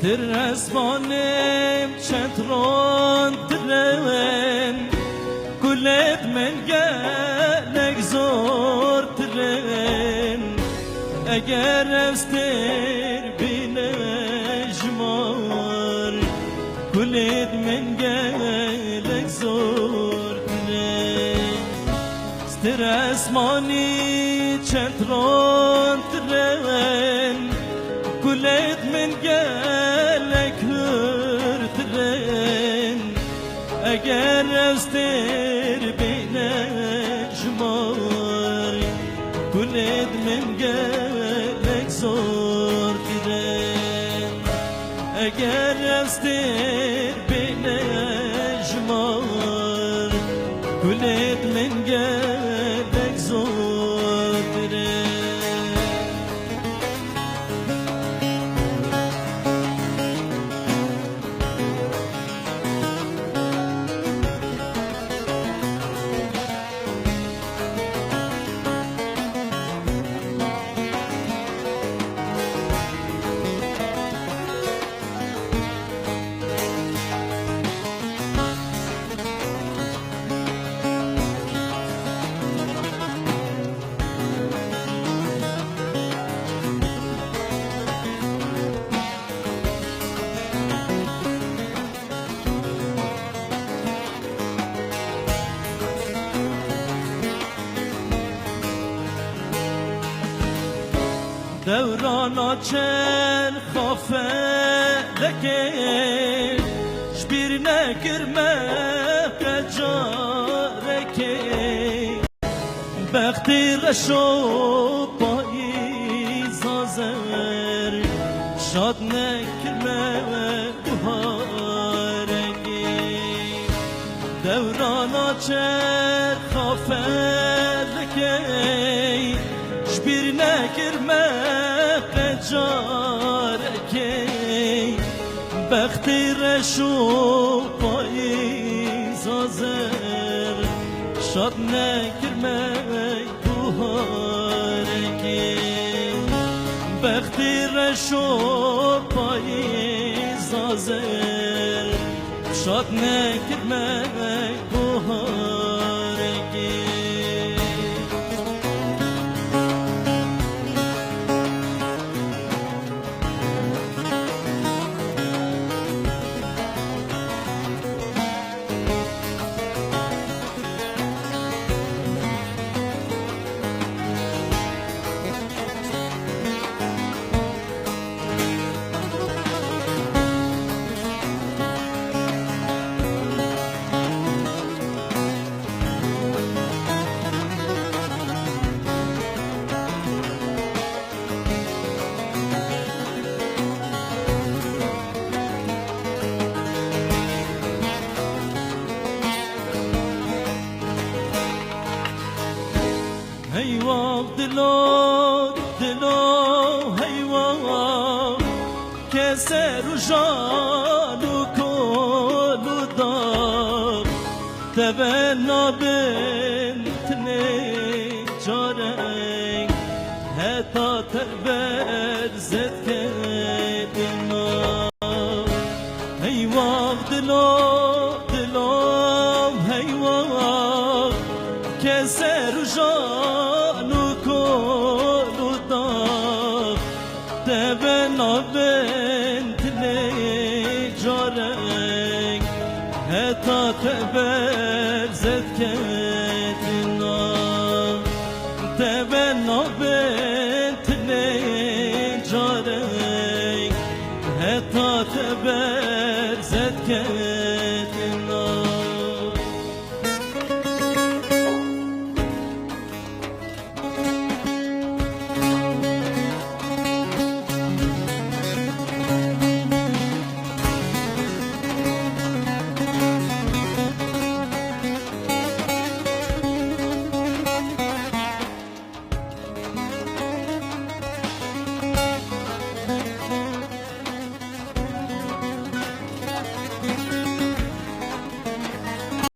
اسمانم چتران ترن گلت من گلک زور ترن اگر استر بینه جمار گلت من گلک زور ترن ستر اسمانی چتران ترن گلت من گلک ترن اگر استر بینه جمار گلت من گلک زور ترن اگر استر بینه جمار گلت من گلک زور ترن دوران چن خافه لکه شبیر نکرمه کجارکه بختی رشو پایی زازر شاد نکرمه بهارکه دوران چن خافه لکه شبیر نکرمه جارکی بختی رشو پایی زازر شاد نکرمه بهارکی بختی رشو پایی زازر شاد نکرمه بهارکی هیوا دلو دلو هیوا که سر و جانو کلو دار تبنا بنت نجارنگ هتا تبر زد کدنا هیوا دلو دلو هیوا که سر و جانو کلو دار تبنا بنت نجارنگ هتا تبر زد کدنا تبنا بنت